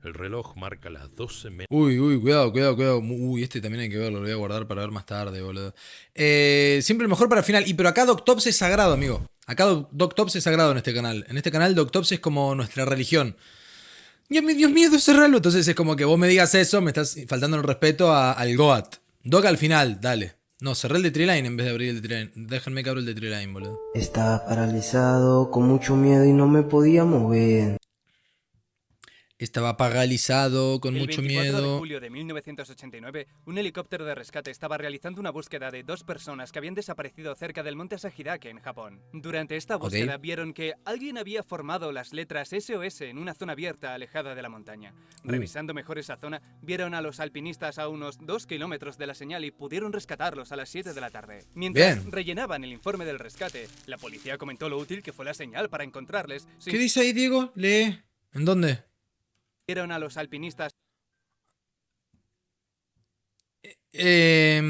El reloj marca las 12 menos. Uy, cuidado, cuidado, cuidado. Uy, este también hay que verlo, lo voy a guardar para ver más tarde, boludo. Siempre el mejor para el final. Y pero acá Doctops es sagrado, amigo. Acá Doctops es sagrado en este canal. En este canal Doctops es como nuestra religión. Dios mío, cerralo. Entonces es como que vos me digas eso, me estás faltando el respeto al Goat. Doc al final, dale. No, cerré el de Treeline en vez de abrir el de Treeline. Déjenme que abra el de Treeline, boludo. Estaba paralizado, con mucho miedo y no me podía mover. Estaba paralizado, con El mucho 24 de miedo. julio de 1989, un helicóptero de rescate estaba realizando una búsqueda de dos personas que habían desaparecido cerca del monte Asahidake en Japón. Durante esta Ok. búsqueda vieron que alguien había formado las letras SOS en una zona abierta alejada de la montaña. Revisando mejor esa zona, vieron a los alpinistas a unos 2 kilómetros de la señal y pudieron rescatarlos a las 7 de la tarde. Mientras Bien. rellenaban el informe del rescate, la policía comentó lo útil que fue la señal para encontrarles. ¿Qué dice ahí, Diego? Lee. ¿En dónde? Vieron a los alpinistas Eh,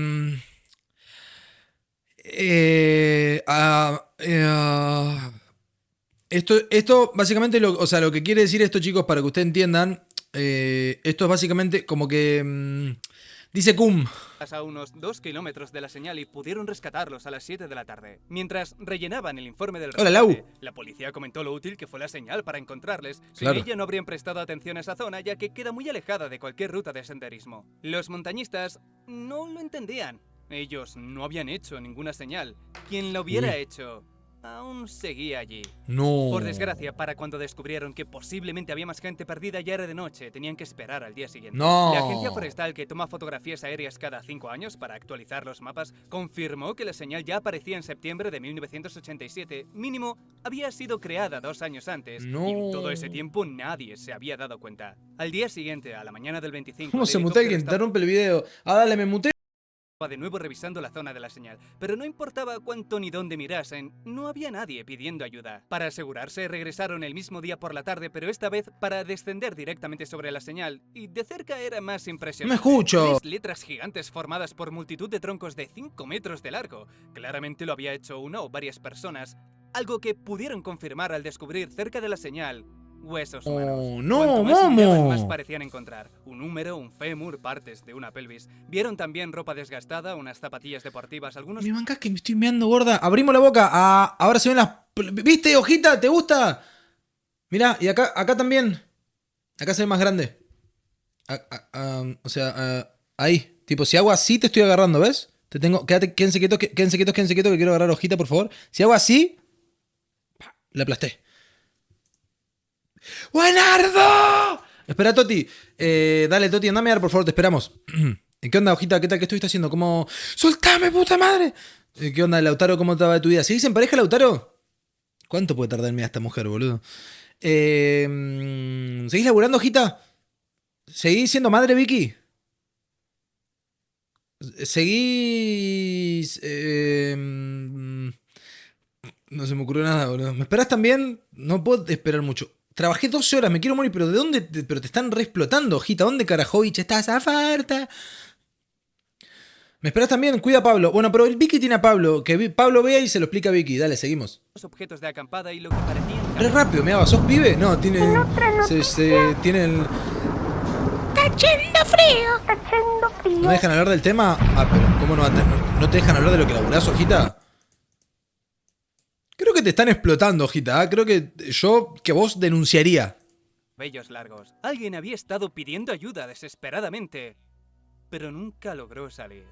esto básicamente, o sea, lo que quiere decir esto, chicos, para que ustedes entiendan, esto es básicamente como que dice cum. a unos 2 kilómetros de la señal y pudieron rescatarlos a las 7 de la tarde. Mientras rellenaban el informe del Hola, rescate, Lau. la policía comentó lo útil que fue la señal para encontrarles. Sin Claro. ella no habrían prestado atención a esa zona, ya que queda muy alejada de cualquier ruta de senderismo. Los montañistas no lo entendían. Ellos no habían hecho ninguna señal. Quien lo hubiera Uy. hecho aún seguía allí. No. Por desgracia, para cuando descubrieron que posiblemente había más gente perdida ya era de noche, tenían que esperar al día siguiente. No. La agencia forestal, que toma fotografías aéreas cada 5 años para actualizar los mapas, confirmó que la señal ya aparecía en septiembre de 1987. Mínimo, había sido creada 2 años antes, No. y en todo ese tiempo nadie se había dado cuenta. Al día siguiente, a la mañana del 25, ¿Cómo el se mutea helicóptero alguien? estaba Interrumpe el video. Ah, dale, me muté. de nuevo revisando la zona de la señal, pero no importaba cuánto ni dónde mirasen, no había nadie pidiendo ayuda. Para asegurarse, regresaron el mismo día por la tarde, pero esta vez para descender directamente sobre la señal, y de cerca era más No me impresionante. escucho. 3 letras gigantes formadas por multitud de troncos de 5 metros de largo. Claramente lo había hecho una o varias personas, algo que pudieron confirmar al descubrir cerca de la señal huesos humanos. Oh, no, Cuanto más miraban, más Momo. parecían encontrar. Un húmero, un fémur, partes de una pelvis. Vieron también ropa desgastada, unas zapatillas deportivas, algunos... Me bancás que me estoy meando, gorda. Abrimos la boca. Ah, ahora se ven las. ¿Viste, hojita? ¿Te gusta? Mirá, y acá también. Acá se ve más grande. O sea, ahí. Tipo, si hago así, te estoy agarrando, ¿ves? Te tengo. Quédate, quédense quietos, quédense quietos, quédense quietos, que quiero agarrar hojita, por favor. Si hago así, la aplasté. ¡Buenardo! Espera, Toti. Dale, Toti, andame a dar, por favor, te esperamos. ¿Qué onda, hojita? ¿Qué tal? ¿Qué estuviste haciendo? ¿Cómo...? ¡Soltame, puta madre! ¿Qué onda, Lautaro? ¿Cómo estaba de tu vida? ¿Seguís en pareja, Lautaro? ¿Cuánto puede tardar en mirar a esta mujer, boludo? ¿Seguís laburando, hojita? ¿Seguís siendo madre, Vicky? ¿Seguís...? No se me ocurrió nada, boludo. ¿Me esperás también? No puedo esperar mucho. Trabajé 12 horas, me quiero morir, pero ¿de dónde? Pero te están re explotando, hojita. ¿Dónde, Karajovich? Estás a farta. ¿Me esperás también? Cuida a Pablo. Bueno, pero el Vicky tiene a Pablo. Que Pablo vea y se lo explica a Vicky. Dale, seguimos. objetos de acampada y lo que parecían... Re rápido, me daba. ¿Sos pibe? No, tiene. Tiene el. Haciendo frío. Haciendo frío. ¿No me dejan hablar del tema? Ah, pero ¿cómo no te dejan hablar de lo que laburás, hojita? Creo que te están explotando, hojita. Creo que que vos denunciaría. Vellos largos. Alguien había estado pidiendo ayuda desesperadamente, pero nunca logró salir.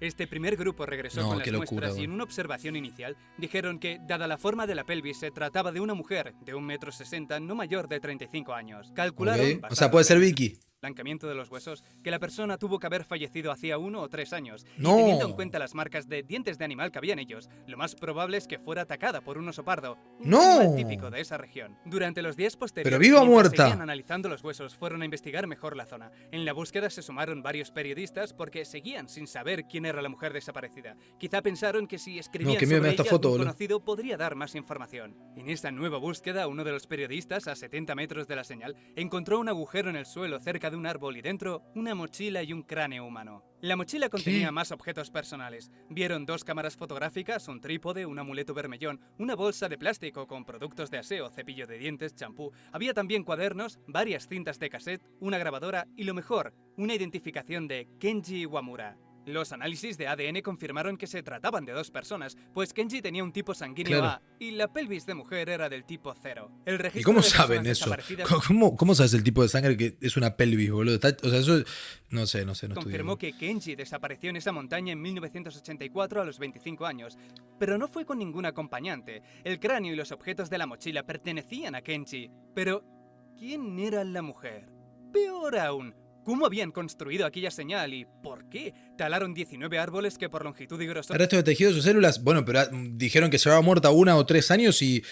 Este primer grupo regresó No, con las qué locura, muestras y en bro. una observación inicial dijeron que, dada la forma de la pelvis, se trataba de una mujer de 1,60 m, no mayor de 35 años. Calcularon, Ok. O sea, puede ser Vicky. blancamiento de los huesos, que la persona tuvo que haber fallecido hacía 1 o 3 años. No. Y teniendo en cuenta las marcas de dientes de animal que habían ellos, lo más probable es que fuera atacada por un oso pardo, un No. animal típico de esa región. Durante los días posteriores, ¿Pero viva o mientras muerta? seguían analizando los huesos, fueron a investigar mejor la zona. En la búsqueda se sumaron varios periodistas porque seguían sin saber quién era la mujer desaparecida. Quizá pensaron que si escribían No, que miedo me sobre da esta ella, foto, algún boludo. conocido podría dar más información. En esta nueva búsqueda, uno de los periodistas, a 70 metros de la señal, encontró un agujero en el suelo cerca de un árbol y dentro una mochila y un cráneo humano. La mochila contenía más objetos personales. Vieron 2 cámaras fotográficas, un trípode, un amuleto vermellón, una bolsa de plástico con productos de aseo, cepillo de dientes, champú. Había también cuadernos, varias cintas de cassette, una grabadora y lo mejor, una identificación de Kenji Iwamura. Los análisis de ADN confirmaron que se trataban de 2 personas, pues Kenji tenía un tipo sanguíneo Claro. A y la pelvis de mujer era del tipo 0. El ¿Y registro cómo de saben personas eso? desaparecidas ¿Cómo sabes el tipo de sangre que es una pelvis, boludo? O sea, eso... No sé, no confirmó estudié. que Kenji desapareció en esa montaña en 1984 a los 25 años, pero no fue con ningún acompañante. El cráneo y los objetos de la mochila pertenecían a Kenji, pero ¿quién era la mujer? Peor aún, ¿cómo habían construido aquella señal y por qué talaron 19 árboles que por longitud y grosor... El resto de tejidos o células, bueno, pero dijeron que se había muerta 1 o 3 años y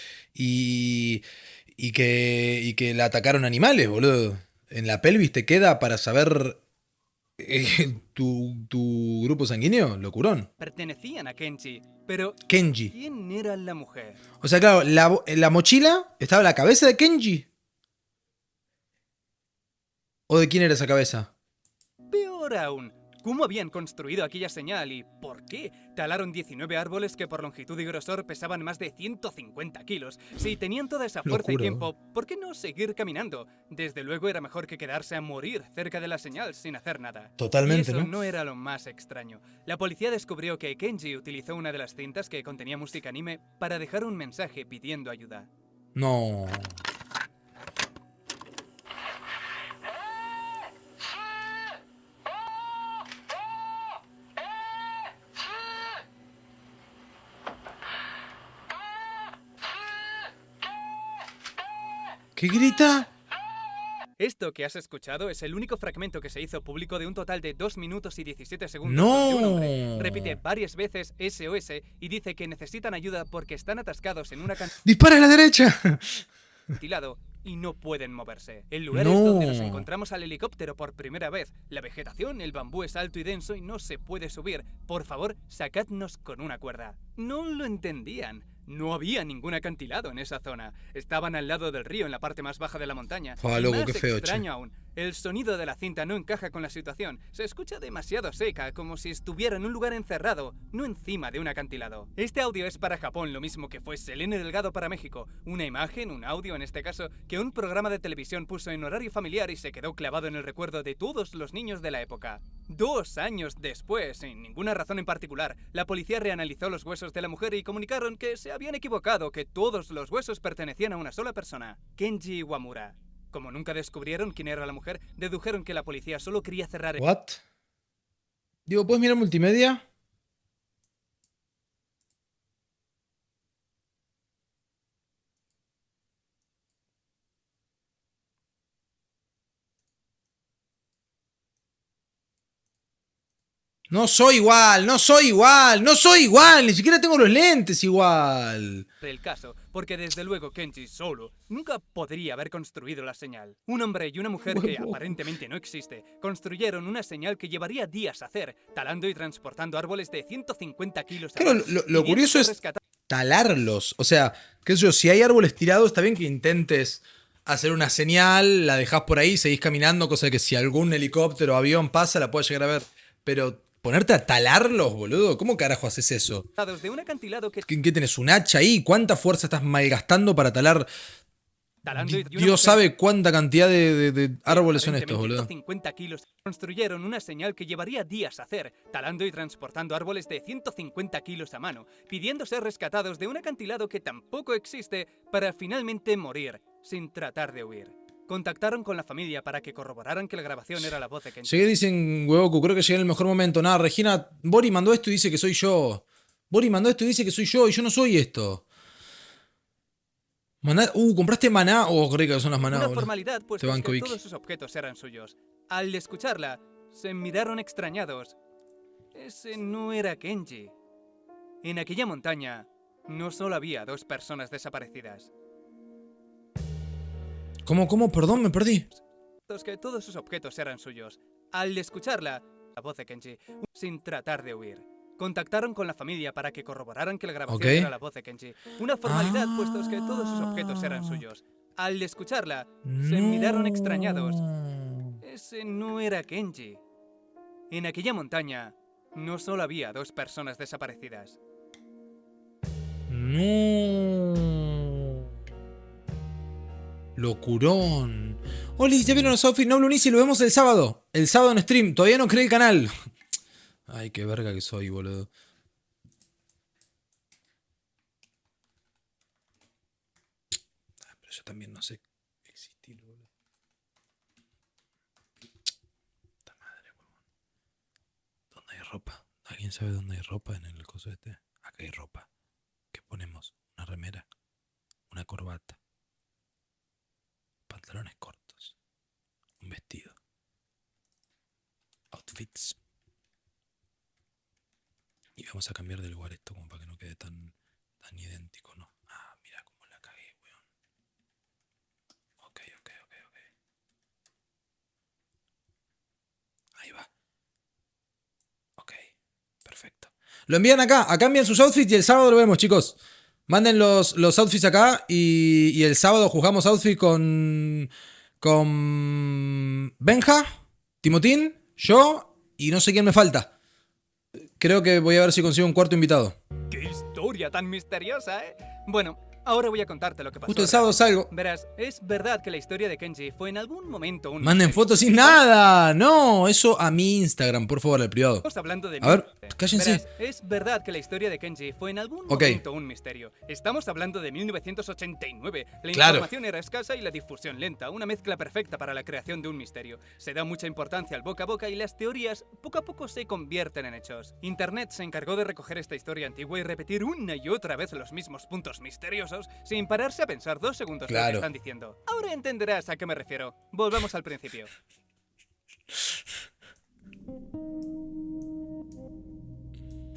que la atacaron animales, boludo. En la pelvis te queda para saber tu grupo sanguíneo, locurón. pertenecían a Kenji, pero Kenji. ¿quién era la mujer? O sea, claro, en la mochila estaba la cabeza de Kenji. ¿O de quién era esa cabeza? Peor aún, ¿cómo habían construido aquella señal y por qué talaron 19 árboles que por longitud y grosor pesaban más de 150 kilos? Si tenían toda esa fuerza Locura. y tiempo, ¿por qué no seguir caminando? Desde luego era mejor que quedarse a morir cerca de la señal sin hacer nada. Totalmente, y eso ¿no? no era lo más extraño. La policía descubrió que Kenji utilizó una de las cintas que contenía música anime para dejar un mensaje pidiendo ayuda. No. ¿Qué grita? Esto que has escuchado es el único fragmento que se hizo público de un total de 2 minutos y 17 segundos. ¡No! Donde un hombre repite varias veces SOS y dice que necesitan ayuda porque están atascados en un ¡Dispara a la derecha! acantilado y no pueden moverse. El lugar No. es donde nos encontramos al helicóptero por primera vez. La vegetación, el bambú es alto y denso y no se puede subir. Por favor, sacadnos con una cuerda. No lo entendían. No había ningún acantilado en esa zona. Estaban al lado del río en la parte más baja de la montaña. Fua, Y loco, más qué feo, extraño che. aún, el sonido de la cinta no encaja con la situación. Se escucha demasiado seca, como si estuviera en un lugar encerrado, no encima de un acantilado. Este audio es para Japón, lo mismo que fue Selene Delgado para México. Una imagen, un audio en este caso, que un programa de televisión puso en horario familiar y se quedó clavado en el recuerdo de todos los niños de la época. 2 años después, sin ninguna razón en particular, la policía reanalizó los huesos de la mujer y comunicaron que se habían equivocado, que todos los huesos pertenecían a una sola persona, Kenji Iwamura. Como nunca descubrieron quién era la mujer, dedujeron que la policía solo quería cerrar el... ¿What? Digo, ¿puedes mirar multimedia? No soy igual, no soy igual, no soy igual, ni siquiera tengo los lentes igual. el caso, porque desde luego Kenji solo nunca podría haber construido la señal. Un hombre y una mujer que Huevo. aparentemente no existe construyeron una señal que llevaría días hacer, talando y transportando árboles de 150 kilos. Claro, lo curioso es talarlos. O sea, qué sé yo, si hay árboles tirados, está bien que intentes hacer una señal, la dejás por ahí, seguís caminando, cosa que si algún helicóptero o avión pasa, la puedes llegar a ver. Pero ponerte a talarlos, boludo, ¿cómo carajo haces eso? de un acantilado que ¿Qué tenés? ¿Un hacha ahí? ¿Cuánta fuerza estás malgastando para talar? talando y una Dios mujer sabe cuánta cantidad de árboles son estos, aparentemente boludo. 150 kilos. Construyeron una señal que llevaría días hacer, talando y transportando árboles de 150 kilos a mano, pidiendo ser rescatados de un acantilado que tampoco existe para finalmente morir, sin tratar de huir. Contactaron con la familia para que corroboraran que la grabación era la voz de Kenji. Llegué, dicen, huevo, creo que llegué en el mejor momento. Nada, Regina, Bori mandó esto y dice que soy yo. Bori mandó esto y dice que soy yo y yo no soy esto. Maná, compraste maná. Oh, qué ricas son las maná, Una boludo. formalidad, pues Te banco, que Vicky. todos sus objetos eran suyos. Al escucharla, se miraron extrañados. Ese no era Kenji. En aquella montaña, no solo había 2 personas desaparecidas. ¿Cómo? Perdón, me perdí. Que todos sus objetos eran suyos. Al escucharla, la voz de Kenji, sin tratar de huir. Contactaron con la familia para que corroboraran que la grabación Ok. era la voz de Kenji. Una formalidad, puestos que todos sus objetos eran suyos. Al escucharla, se miraron extrañados. ese no era Kenji. En aquella montaña no solo había 2 personas desaparecidas. No. Locurón. Oli, ya vieron los outfits no Blue y lo vemos el sábado. El sábado en stream. Todavía no creé el canal. Ay, qué verga que soy, boludo. Pero yo también no sé existir, boludo. Puta madre, huevón. ¿Dónde hay ropa? ¿Alguien sabe dónde hay ropa en el coso este? Acá hay ropa. ¿Qué ponemos? Una remera. Una corbata. Pantalones cortos. Un vestido. Outfits. Y vamos a cambiar de lugar esto como para que no quede tan idéntico, ¿no? Ah, mira cómo la cagué, weón. Ok. Ahí va. Ok, perfecto. Lo envían acá envían sus outfits y el sábado lo vemos, chicos. Manden los outfits acá y el sábado jugamos outfit con Benja, Timotín, yo y no sé quién me falta. Creo que voy a ver si consigo un cuarto invitado. ¡Qué historia tan misteriosa, eh! Bueno, ahora voy a contarte lo que pasó. Justo el sábado salgo. Verás, es verdad que la historia de Kenji fue en algún momento un Manden misterio. fotos sin nada. No, eso a mi Instagram, por favor, al privado. Estamos hablando de... A ver, cállense. Verás, es verdad que la historia de Kenji fue en algún momento un misterio. Estamos hablando de 1989. La Claro. información era escasa y la difusión lenta, una mezcla perfecta para la creación de un misterio. Se da mucha importancia al boca a boca y las teorías poco a poco se convierten en hechos. Internet se encargó de recoger esta historia antigua y repetir una y otra vez los mismos puntos misteriosos sin pararse a pensar 2 segundos de lo Claro. que están diciendo. Ahora entenderás a qué me refiero. Volvamos al principio.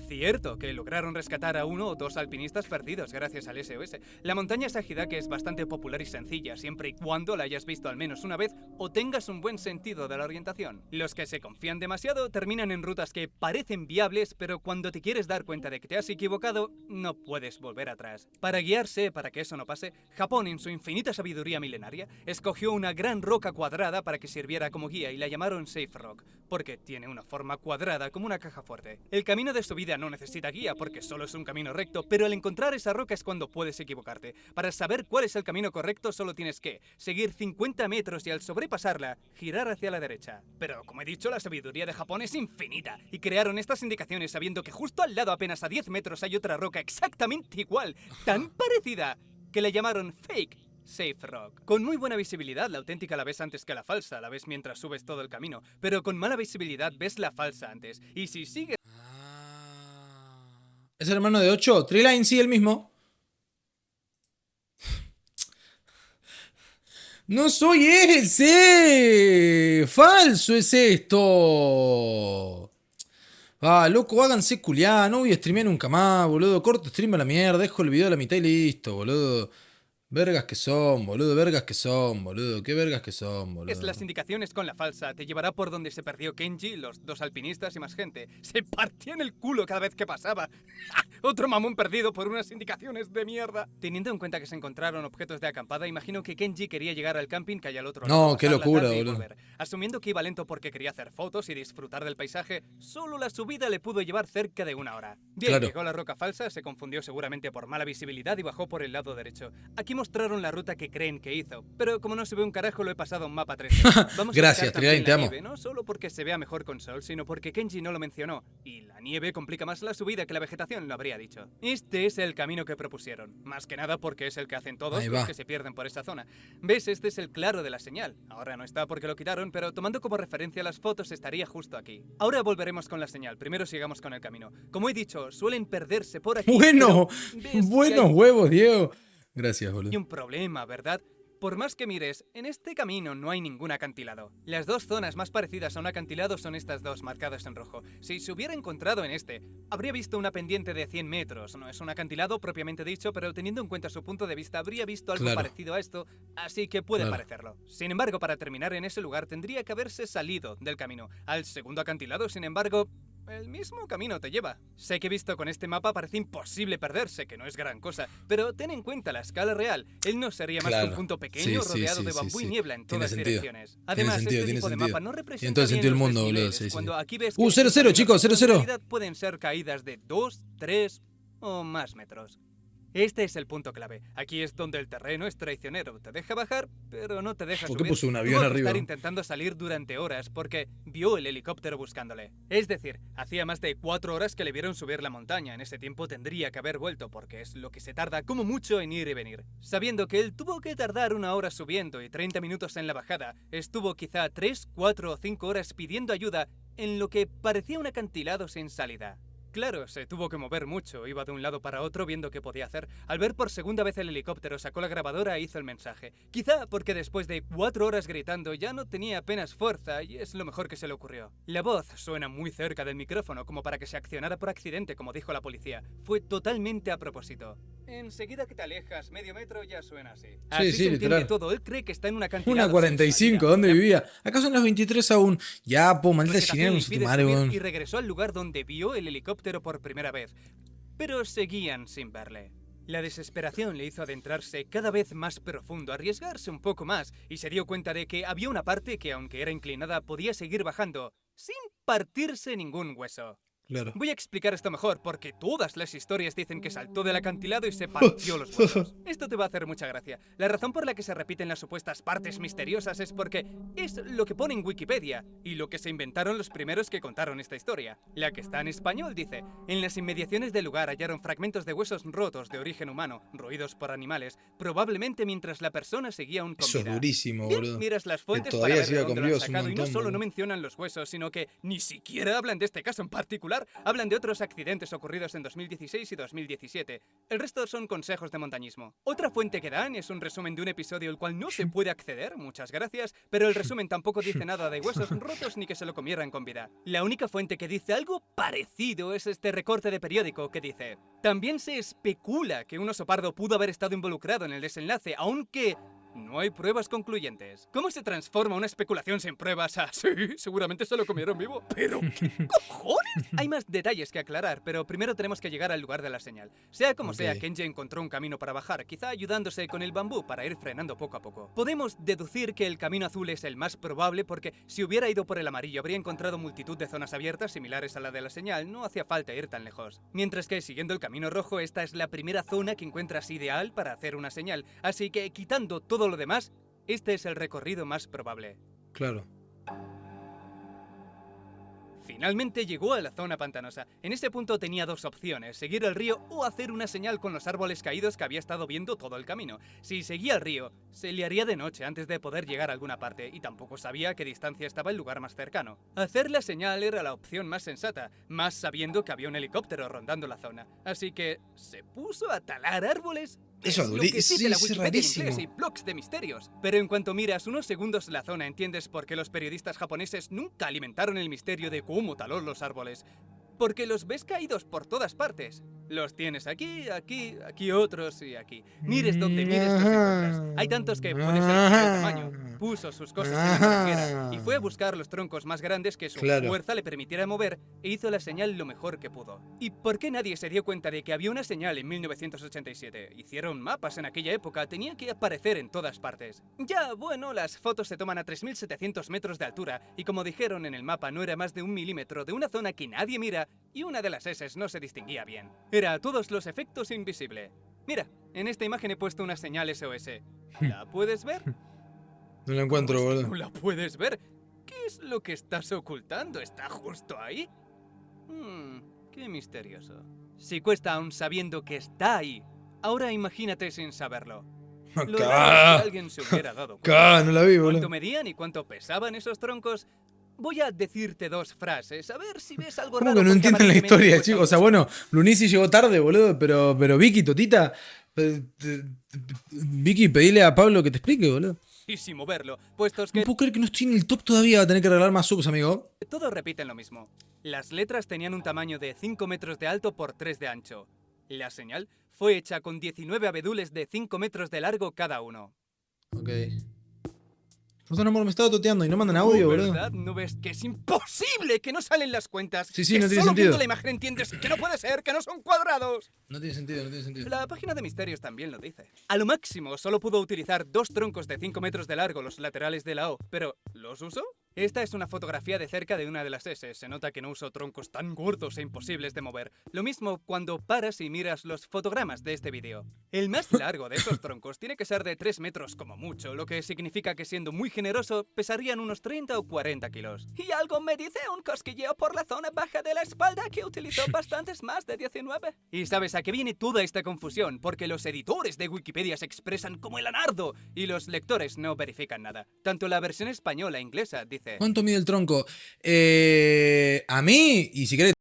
Cierto que lograron rescatar a 1 o 2 alpinistas perdidos gracias al SOS. La montaña Sagidake es bastante popular y sencilla, siempre y cuando la hayas visto al menos una vez o tengas un buen sentido de la orientación. Los que se confían demasiado terminan en rutas que parecen viables, pero cuando te quieres dar cuenta de que te has equivocado, no puedes volver atrás. Para guiarse, para que eso no pase, Japón, en su infinita sabiduría milenaria, escogió una gran roca cuadrada para que sirviera como guía y la llamaron Safe Rock, porque tiene una forma cuadrada como una caja fuerte. El camino de subida no necesita guía porque solo es un camino recto, pero al encontrar esa roca es cuando puedes equivocarte. Para saber cuál es el camino correcto solo tienes que seguir 50 metros y al sobrepasarla, girar hacia la derecha. Pero como he dicho, la sabiduría de Japón es infinita y crearon estas indicaciones sabiendo que justo al lado, apenas a 10 metros, hay otra roca exactamente igual, tan parecida, que la llamaron Fake Safe Rock. Con muy buena visibilidad, la auténtica la ves antes que la falsa, la ves mientras subes todo el camino, pero con mala visibilidad ves la falsa antes. Y si sigues... ¿Es el hermano de 8? Treeline, sí, el mismo. ¡No soy ese! ¡Falso es esto! Ah, loco, háganse culiar. No voy a streamear nunca más, boludo. Corto stream a la mierda, dejo el video a la mitad y listo, boludo. Vergas que son, boludo. Vergas que son, boludo. Qué vergas que son, boludo. las indicaciones con la falsa, te llevará por donde se perdió Kenji, los 2 alpinistas y más gente. Se partían el culo cada vez que pasaba. Otro mamón perdido por unas indicaciones de mierda. Teniendo en cuenta que se encontraron objetos de acampada, imagino que Kenji quería llegar al camping que hay al otro lado. No, qué pasar la locura, tarde y boludo. volver. Asumiendo que iba lento porque quería hacer fotos y disfrutar del paisaje, solo la subida le pudo llevar cerca de 1 hora. Bien, Claro. llegó a la roca falsa, se confundió seguramente por mala visibilidad y bajó por el lado derecho. Aquí mostraron la ruta que creen que hizo, pero como no se ve un carajo lo he pasado a un mapa 3D. Vamos Gracias, a buscar también Trilain, te la amo. nieve, no solo porque se vea mejor con sol, sino porque Kenji no lo mencionó, y la nieve complica más la subida que la vegetación lo habría dicho. Este es el camino que propusieron, más que nada porque es el que hacen todos Ahí los va. que se pierden por esta zona. ¿Ves? Este es el claro de la señal. Ahora no está porque lo quitaron, pero tomando como referencia las fotos estaría justo aquí. Ahora volveremos con la señal, primero sigamos con el camino. Como he dicho, suelen perderse por aquí. Bueno, pero ves que buenos hay- huevos, Diego. Gracias, hay boludo. un problema, ¿verdad? Por más que mires, en este camino no hay ningún acantilado. Las 2 zonas más parecidas a un acantilado son estas 2 marcadas en rojo. Si se hubiera encontrado en este, habría visto una pendiente de 100 metros. No es un acantilado propiamente dicho, pero teniendo en cuenta su punto de vista, habría visto algo Claro. parecido a esto, así que puede Claro. parecerlo. Sin embargo, para terminar en ese lugar tendría que haberse salido del camino. Al segundo acantilado, sin embargo, el mismo camino te lleva. Sé que visto con este mapa parece imposible perderse, que no es gran cosa, pero ten en cuenta la escala real. Él no sería más que un punto pequeño rodeado de bambú y niebla en todas direcciones. Además, este tipo de mapa no representa bien sentido el los mundo, boludo. desniveles, cuando aquí ves 0-0, chicos, 0-0. En realidad pueden ser caídas de 2, 3 o más metros. Este es el punto clave. Aquí es donde el terreno es traicionero. Te deja bajar, pero no te deja subir. ¿Por qué puso un avión Tuvo que arriba? estar intentando salir durante horas porque vio el helicóptero buscándole. Es decir, hacía más de 4 horas que le vieron subir la montaña. En ese tiempo tendría que haber vuelto porque es lo que se tarda como mucho en ir y venir. Sabiendo que él tuvo que tardar 1 hora subiendo y 30 minutos en la bajada, estuvo quizá 3, 4 o 5 horas pidiendo ayuda en lo que parecía un acantilado sin salida. Claro, se tuvo que mover mucho, iba de un lado para otro viendo qué podía hacer. Al ver por segunda vez el helicóptero, sacó la grabadora e hizo el mensaje. Quizá porque después de 4 horas gritando ya no tenía apenas fuerza y es lo mejor que se le ocurrió. La voz suena muy cerca del micrófono como para que se accionara por accidente, como dijo la policía. Fue totalmente a propósito. Enseguida que te alejas medio metro ya suena así. Así se entiende literal. todo, él cree que está en una cantidad. 1:45, ¿dónde vivía? Acá son las 23 aún. Ya, po, maldita chilena, su madre, weón. Y regresó al lugar donde vio el helicóptero por primera vez, pero seguían sin verle. La desesperación le hizo adentrarse cada vez más profundo, arriesgarse un poco más, y se dio cuenta de que había una parte que, aunque era inclinada, podía seguir bajando, sin partirse ningún hueso. Claro. Voy a explicar esto mejor, porque todas las historias dicen que saltó del acantilado y se partió los huesos. Esto te va a hacer mucha gracia. La razón por la que se repiten las supuestas partes misteriosas es porque es lo que pone en Wikipedia y lo que se inventaron los primeros que contaron esta historia. La que está en español dice: en las inmediaciones del lugar hallaron fragmentos de huesos rotos de origen humano, roídos por animales, probablemente mientras la persona seguía aún con Eso es vida. durísimo, Bien, boludo. miras las fuentes Que para todavía ver de siga dónde con lo han Dios un sacado y no montón, solo boludo. no mencionan los huesos, sino que ni siquiera hablan de este caso en particular. Hablan de otros accidentes ocurridos en 2016 y 2017. El resto son consejos de montañismo. Otra fuente que dan es un resumen de un episodio al cual no se puede acceder, muchas gracias, pero el resumen tampoco dice nada de huesos rotos ni que se lo comieran con vida. La única fuente que dice algo parecido es este recorte de periódico que dice: también se especula que un oso pardo pudo haber estado involucrado en el desenlace, aunque no hay pruebas concluyentes. ¿Cómo se transforma una especulación sin pruebas a sí, seguramente se lo comieron vivo? ¿Pero qué cojones? Hay más detalles que aclarar, pero primero tenemos que llegar al lugar de la señal. Sea como sea, Kenji encontró un camino para bajar, quizá ayudándose con el bambú para ir frenando poco a poco. Podemos deducir que el camino azul es el más probable porque si hubiera ido por el amarillo habría encontrado multitud de zonas abiertas similares a la de la señal, no hacía falta ir tan lejos. Mientras que siguiendo el camino rojo, esta es la primera zona que encuentras ideal para hacer una señal, así que quitando todo lo demás, este es el recorrido más probable. Claro. Finalmente llegó a la zona pantanosa. En ese punto tenía dos opciones: seguir el río o hacer una señal con los árboles caídos que había estado viendo todo el camino. Si seguía el río, se le haría de noche antes de poder llegar a alguna parte, y tampoco sabía a qué distancia estaba el lugar más cercano. Hacer la señal era la opción más sensata, más sabiendo que había un helicóptero rondando la zona. Así que se puso a talar árboles. Eso Es lo que sí, dice la es Wikipedia en rarísimo. inglés y blogs de misterios. Pero en cuanto miras unos segundos la zona, entiendes por qué los periodistas japoneses nunca alimentaron el misterio de cómo taló los árboles. Porque los ves caídos por todas partes. Los tienes aquí, aquí, aquí otros y aquí. Mires donde mires los encuentras. Hay tantos que puede ser de cualquier tamaño. Puso sus cosas en la manguera y fue a buscar los troncos más grandes que su Claro. fuerza le permitiera mover e hizo la señal lo mejor que pudo. ¿Y por qué nadie se dio cuenta de que había una señal en 1987? Hicieron mapas en aquella época, tenía que aparecer en todas partes. Ya, bueno, las fotos se toman a 3.700 metros de altura y como dijeron en el mapa no era más de 1 milímetro de una zona que nadie mira y una de las S no se distinguía bien. Era a todos los efectos invisible. Mira, en esta imagen he puesto una señal SOS. ¿La puedes ver? No lo encuentro, ¿Cómo es que boludo. ¿No la puedes ver? ¿Qué es lo que estás ocultando? ¿Está justo ahí? Qué misterioso. Si cuesta aún sabiendo que está ahí, ahora imagínate sin saberlo. Lo raro es que alguien se hubiera dado cuenta. No la vi, ¿Cuánto boludo. medían y cuánto pesaban esos troncos? Voy a decirte dos frases, a ver si ves algo ¿Cómo raro. que no porque entienden la aparentemente historia, cuesta chicos? O sea, mucho. bueno, Lunisi llegó tarde, boludo, pero Vicky, Totita, Vicky, pedile a Pablo que te explique, boludo. Y sin moverlo, puestos No que puedo creer que no estoy en el top todavía, va a tener que regalar más subs, amigo. todos repiten lo mismo. Las letras tenían un tamaño de 5 metros de alto por 3 de ancho. La señal fue hecha con 19 abedules de 5 metros de largo cada uno. Ok. Perdón, amor, me estaba toteando y no mandan audio, boludo. ¿Verdad? ¿No ves que es imposible que no salen las cuentas? Sí, sí, que no tiene solo sentido. viendo la imagen entiendes que no puede ser, que no son cuadrados. No tiene sentido, no tiene sentido. La página de misterios también lo dice. A lo máximo solo pudo utilizar 2 troncos de 5 metros de largo, los laterales de la O, pero ¿los usó? Esta es una fotografía de cerca de una de las S. Se nota que no usó troncos tan gordos e imposibles de mover. Lo mismo cuando paras y miras los fotogramas de este vídeo. El más largo de esos troncos tiene que ser de 3 metros como mucho, lo que significa que siendo muy generoso pesarían unos 30 o 40 kilos. Y algo me dice un cosquilleo por la zona baja de la espalda que utilizó bastantes más de 19. ¿Y sabes a qué viene toda esta confusión? Porque los editores de Wikipedia se expresan como el anardo y los lectores no verifican nada. Tanto la versión española e inglesa dice... ¿Cuánto mide el tronco? A mí, y si querés...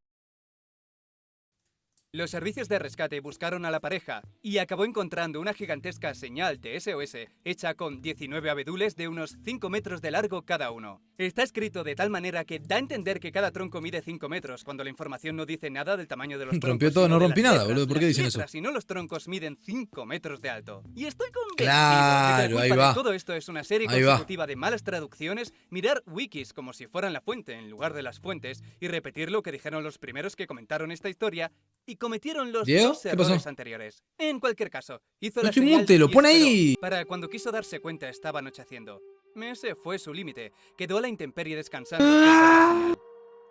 Los servicios de rescate buscaron a la pareja y acabó encontrando una gigantesca señal de SOS hecha con 19 abedules de unos 5 metros de largo cada uno. Está escrito de tal manera que da a entender que cada tronco mide 5 metros cuando la información no dice nada del tamaño de los troncos. Rompió todo, sino no de rompí las nada, letras. boludo. ¿Por qué Las dicen eso? letras, si no, los troncos miden 5 metros de alto. Y estoy convencido Claro, de que la ahí culpa va. de todo esto es una serie Ahí va. consecutiva de malas traducciones, mirar wikis como si fueran la fuente en lugar de las fuentes y repetir lo que dijeron los primeros que comentaron esta historia y cometieron los ¿Diego? dos ¿Qué errores pasó? anteriores. En cualquier caso, hizo No la estoy señal mute, lo y pone esperó. ahí. Para cuando quiso darse cuenta estaba anocheciendo. Ese fue su límite. Quedó a la intemperie descansando cerca de la señal.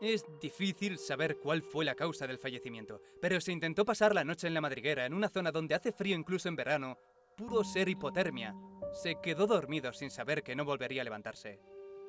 Es difícil saber cuál fue la causa del fallecimiento, pero se intentó pasar la noche en la madriguera, en una zona donde hace frío incluso en verano. Pudo ser hipotermia. Se quedó dormido sin saber que no volvería a levantarse.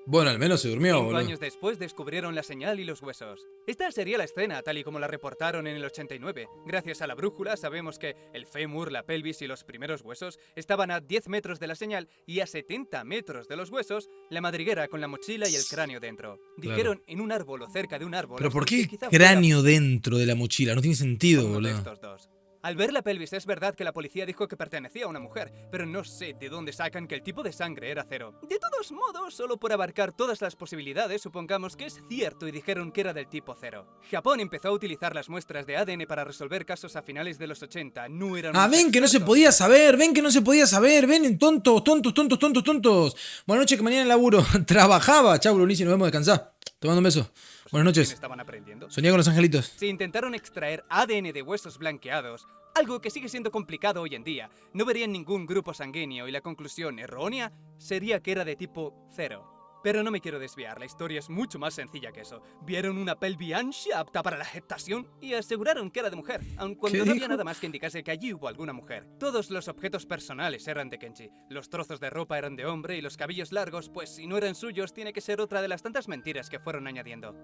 Bueno, al menos se durmió, 5 boludo. años después descubrieron la señal y los huesos. Esta sería la escena tal y como la reportaron en el 89. Gracias a la brújula sabemos que el fémur, la pelvis y los primeros huesos estaban a 10 metros de la señal y a 70 metros de los huesos la madriguera con la mochila y el cráneo dentro. Dijeron en un árbol o cerca de un árbol. Pero ¿por así qué que quizá fuera cráneo dentro de la mochila? No tiene sentido, uno de boludo. estos dos. Al ver la pelvis es verdad que la policía dijo que pertenecía a una mujer, pero no sé de dónde sacan que el tipo de sangre era 0. De todos modos, solo por abarcar todas las posibilidades, supongamos que es cierto y dijeron que era del tipo 0. Japón empezó a utilizar las muestras de ADN para resolver casos a finales de los 80. No eran Ah, unos ven que no se expertos. podía saber, ven que no se podía saber, ven, tontos, tontos, tontos, tontos, tontos. Buenas noches, que mañana en laburo. Trabajaba. Chau, Brunici, nos vemos, descansar. Te mando un beso. Buenas ¿Quién noches. estaban aprendiendo? Soñé con los angelitos. Se intentaron extraer ADN de huesos blanqueados, algo que sigue siendo complicado hoy en día. No verían ningún grupo sanguíneo y la conclusión errónea sería que era de tipo 0. Pero no me quiero desviar, la historia es mucho más sencilla que eso. Vieron una pelvis ancha apta para la gestación y aseguraron que era de mujer, aun cuando ¿Qué no había dijo? nada más que indicase que allí hubo alguna mujer. Todos los objetos personales eran de Kenji. Los trozos de ropa eran de hombre y los cabellos largos, pues si no eran suyos, tiene que ser otra de las tantas mentiras que fueron añadiendo.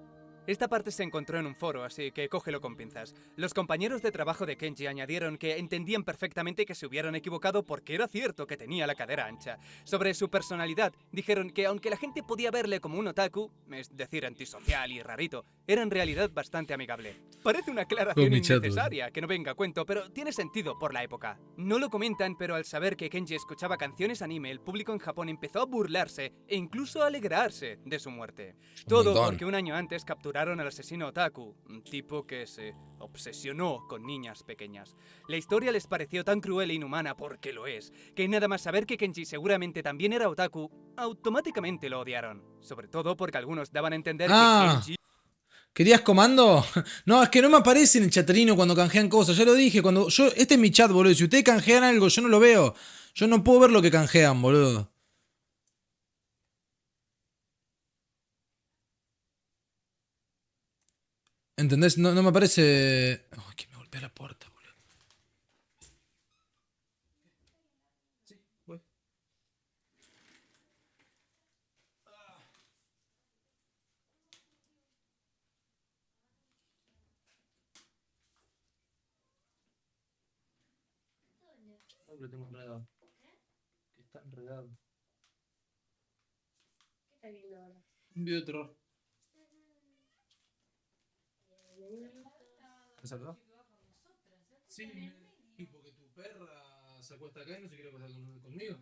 Esta parte se encontró en un foro, así que cógelo con pinzas. Los compañeros de trabajo de Kenji añadieron que entendían perfectamente que se hubieran equivocado porque era cierto que tenía la cadera ancha. Sobre su personalidad, dijeron que aunque la gente podía verle como un otaku, es decir, antisocial y rarito, era en realidad bastante amigable. Parece una aclaración mi chat, innecesaria, que no venga a cuento, pero tiene sentido por la época. No lo comentan, pero al saber que Kenji escuchaba canciones anime, el público en Japón empezó a burlarse e incluso a alegrarse de su muerte. Todo montón. porque un año antes capturaron al asesino otaku, un tipo que se obsesionó con niñas pequeñas. La historia les pareció tan cruel e inhumana, porque lo es, que nada más saber que Kenji seguramente también era otaku, automáticamente lo odiaron. Sobre todo porque algunos daban a entender Ah. que Kenji ¿Querías comando? No, es que no me aparece en el chaterino cuando canjean cosas. Ya lo dije, cuando yo. Este es mi chat, boludo. Si ustedes canjean algo, yo no lo veo. Yo no puedo ver lo que canjean, boludo. ¿Entendés? No, no me aparece. Ay, que me golpea la puerta, boludo. Sí, voy. Lo tengo enredado. Que está enredado. ¿Qué está viendo ahora? Un video de terror. ¿Me saludó? Sí, y porque tu perra se acuesta acá y no se quiere acostar conmigo.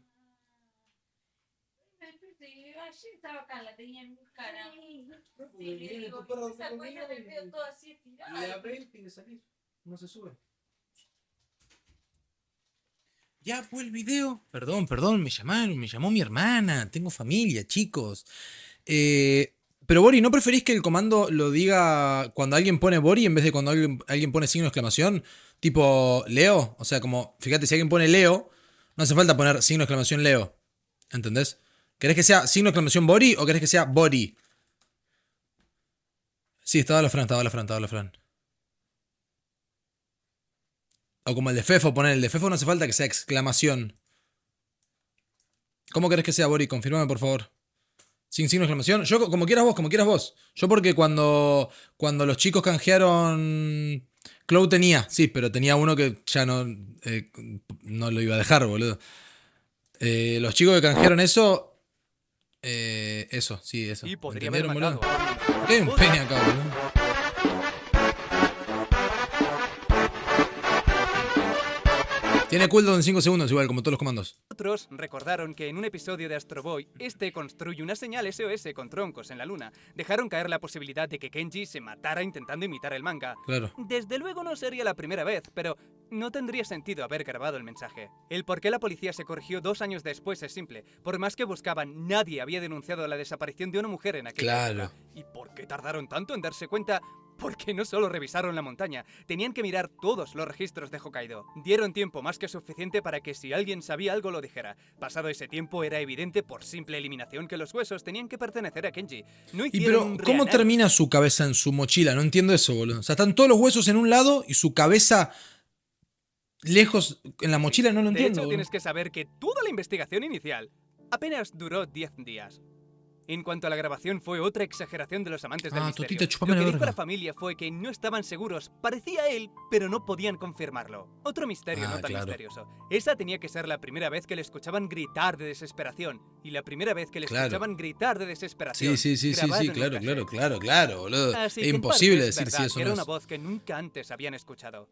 Ayer estaba acá, la tenía en mi cara. Sí, porque le viene digo, tu perra se acuerda del veo todo así y estirado. le abre y tiene que salir. No se sube. Ya, pues el video. Perdón, me llamó mi hermana. Tengo familia, chicos. Pero Bori, ¿no preferís que el comando lo diga cuando alguien pone Bori en vez de cuando alguien pone signo de exclamación? Tipo, Leo. O sea, como, fíjate, si alguien pone Leo, no hace falta poner signo de exclamación Leo. ¿Entendés? ¿Querés que sea signo de exclamación Bori o querés que sea Bori? Sí, estaba la Fran. O como el de Fefo, poner el de Fefo no hace falta que sea exclamación. ¿Cómo querés que sea, Bori? Confirmame, por favor. Sin signo de exclamación. Yo, como quieras vos. Yo porque cuando los chicos canjearon... Cloud tenía, sí, pero tenía uno que ya no lo iba a dejar, boludo. Los chicos que canjearon eso... eso. Y podría haber ¿Entendieron, matado. boludo? ¿Por qué hay un pene acá, boludo? Tiene cooldown en 5 segundos, igual, como todos los comandos. Otros recordaron que en un episodio de Astro Boy, este construye una señal SOS con troncos en la luna. Dejaron caer la posibilidad de que Kenji se matara intentando imitar el manga. Claro. Desde luego no sería la primera vez, pero no tendría sentido haber grabado el mensaje. El por qué la policía se corrigió 2 años después es simple. Por más que buscaban, nadie había denunciado la desaparición de una mujer en aquella época. ¿Y por qué tardaron tanto en darse cuenta? Porque no solo revisaron la montaña, tenían que mirar todos los registros de Hokkaido. Dieron tiempo más que suficiente para que si alguien sabía algo lo dijera. Pasado ese tiempo era evidente por simple eliminación que los huesos tenían que pertenecer a Kenji. No Y pero, un ¿cómo reanálisis. termina su cabeza en su mochila? No entiendo eso, boludo. O sea, están todos los huesos en un lado y su cabeza lejos en la mochila, no lo De entiendo. hecho, boludo. tienes que saber que toda la investigación inicial apenas duró 10 días. En cuanto a la grabación, fue otra exageración de los amantes del misterio. Totita, chúpame Lo que la dijo verga. la familia fue que no estaban seguros. Parecía él, pero no podían confirmarlo. Otro misterio no tan claro. misterioso. Esa tenía que ser la primera vez que le escuchaban gritar de desesperación. Y la primera vez que le Claro. escuchaban gritar de desesperación. Sí, grabado en un claro, boludo. Así Es que en imposible parte es decir si verdad eso que no era es. una voz que nunca antes habían escuchado.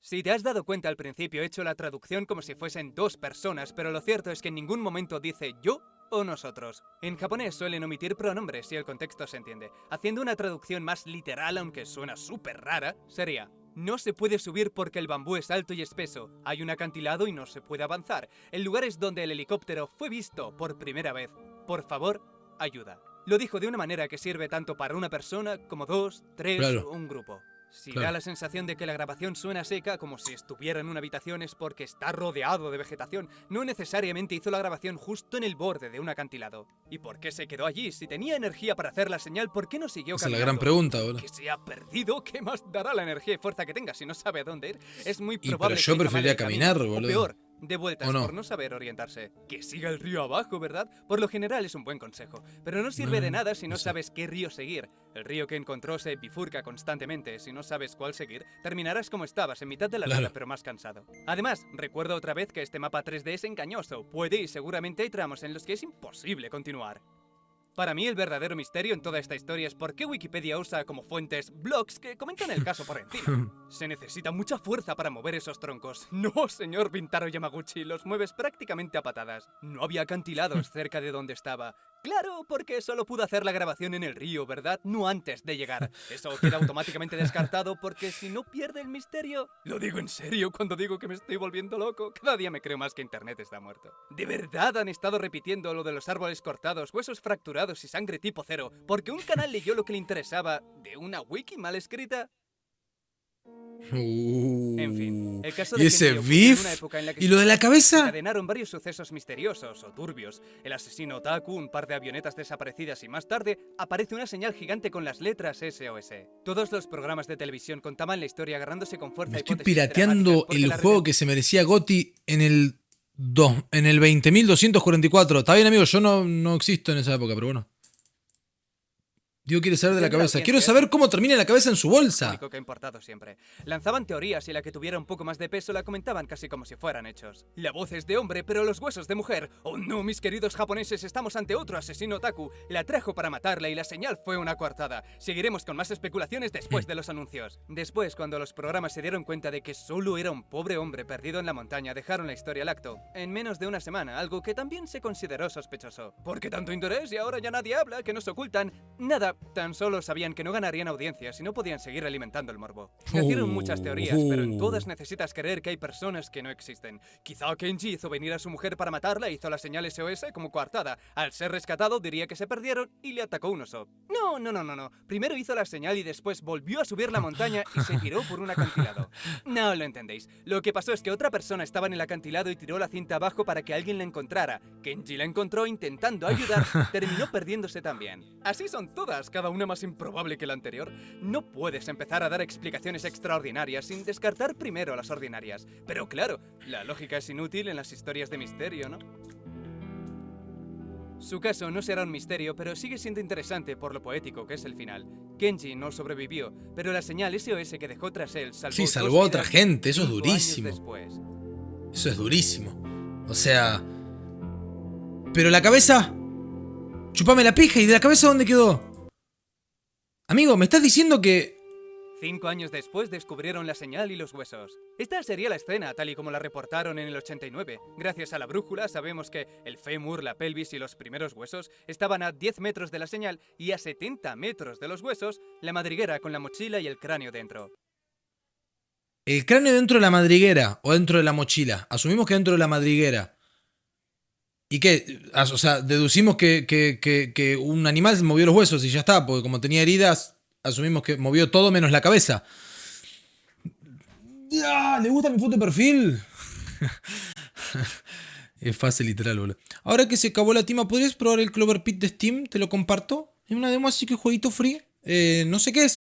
Si te has dado cuenta al principio, he hecho la traducción como si fuesen 2 personas, pero lo cierto es que en ningún momento dice yo o nosotros. En japonés suelen omitir pronombres si el contexto se entiende. Haciendo una traducción más literal, aunque suena súper rara, sería: no se puede subir porque el bambú es alto y espeso, hay un acantilado y no se puede avanzar. El lugar es donde el helicóptero fue visto por primera vez. Por favor, ayuda. Lo dijo de una manera que sirve tanto para una persona como 2, 3 Claro. o un grupo. Si Claro. da la sensación de que la grabación suena seca, como si estuviera en una habitación, es porque está rodeado de vegetación. No necesariamente hizo la grabación justo en el borde de un acantilado. ¿Y por qué se quedó allí? Si tenía energía para hacer la señal, ¿por qué no siguió Esa es la caminando? gran pregunta, boludo. ¿Que se ha perdido? ¿Qué más dará la energía y fuerza que tenga si no sabe a dónde ir? Es muy pero probable yo que elija mal preferiría el camino, caminar, o boludo. peor, de vueltas ¿O no? por no saber orientarse. Que siga el río abajo, ¿verdad? Por lo general es un buen consejo, pero no sirve de nada si no sé. sabes qué río seguir. El río que encontró se bifurca constantemente. Si no sabes cuál seguir, terminarás como estabas, en mitad de la Claro. nada, pero más cansado. Además, recuerdo otra vez que este mapa 3D es engañoso. Puede y seguramente hay tramos en los que es imposible continuar. Para mí el verdadero misterio en toda esta historia es por qué Wikipedia usa como fuentes blogs que comentan el caso por encima. Se necesita mucha fuerza para mover esos troncos. No, señor Bintaro Yamaguchi, los mueves prácticamente a patadas. No había acantilados cerca de donde estaba. Claro, porque solo pudo hacer la grabación en el río, ¿verdad? No antes de llegar. Eso queda automáticamente descartado porque si no pierde el misterio... Lo digo en serio cuando digo que me estoy volviendo loco. Cada día me creo más que Internet está muerto. ¿De verdad han estado repitiendo lo de los árboles cortados, huesos fracturados y sangre tipo 0 porque un canal leyó lo que le interesaba de una wiki mal escrita? En fin, el caso de Y ese Kenji ocurrió en una beef. época en la que ¿Y se lo de la cabeza? desencadenaron varios sucesos misteriosos o turbios. El asesino Otaku, un par de avionetas desaparecidas y más tarde aparece una señal gigante con las letras SOS. Todos los programas de televisión contaban la historia agarrándose con fuerza Me a estoy hipótesis pirateando dramáticas porque el la juego que se merecía GOTY en el 20.244. Está bien, amigo, yo no existo en esa época, pero bueno. Diego quiere saber de la Entiende la cabeza. audiencia, Quiero ¿eh? saber cómo termina la cabeza en su bolsa. único que ha importado siempre. Lanzaban teorías y la que tuviera un poco más de peso la comentaban casi como si fueran hechos. La voz es de hombre, pero los huesos de mujer. Oh no, mis queridos japoneses, estamos ante otro asesino otaku. La trajo para matarla y la señal fue una coartada. Seguiremos con más especulaciones después de los anuncios. Después, cuando los programas se dieron cuenta de que solo era un pobre hombre perdido en la montaña, dejaron la historia al acto. En menos de una semana, algo que también se consideró sospechoso. ¿Por qué tanto interés y ahora ya nadie habla? ¿Que nos ocultan? Nada, sea, tan solo sabían que no ganarían audiencias y no podían seguir alimentando el morbo. Nacieron muchas teorías, pero en todas necesitas creer que hay personas que no existen. Quizá Kenji hizo venir a su mujer para matarla e hizo la señal SOS como coartada. Al ser rescatado diría que se perdieron y le atacó un oso. No. Primero hizo la señal y después volvió a subir la montaña y se tiró por un acantilado. No lo entendéis. Lo que pasó es que otra persona estaba en el acantilado y tiró la cinta abajo para que alguien la encontrara. Kenji la encontró intentando ayudar, terminó perdiéndose también. Así son todas, cada una más improbable que la anterior. No puedes empezar a dar explicaciones extraordinarias sin descartar primero las ordinarias. Pero claro, la lógica es inútil en las historias de misterio, ¿no? Su caso no será un misterio, pero sigue siendo interesante por lo poético que es el final. Kenji no sobrevivió, pero la señal SOS que dejó tras él salvó, Sí, salvó a otra vidas gente, eso es 5 años durísimo. después. Eso es durísimo. O sea... Pero la cabeza... Chupame la pija, ¿y de la cabeza dónde quedó? Amigo, me estás diciendo que... 5 años después descubrieron la señal y los huesos. Esta sería la escena tal y como la reportaron en el 89. Gracias a la brújula sabemos que el fémur, la pelvis y los primeros huesos estaban a 10 metros de la señal y a 70 metros de los huesos, la madriguera con la mochila y el cráneo dentro. El cráneo dentro de la madriguera o dentro de la mochila. Asumimos que dentro de la madriguera. ¿Y qué? O sea, deducimos que un animal movió los huesos y ya está, porque como tenía heridas, asumimos que movió todo menos la cabeza. ¡Ah! ¿Le gusta mi foto de perfil? Es fácil, literal, boludo. Ahora que se acabó la tima, ¿podrías probar el Clover Pit de Steam? Te lo comparto. Es una demo así que jueguito free. No sé qué es.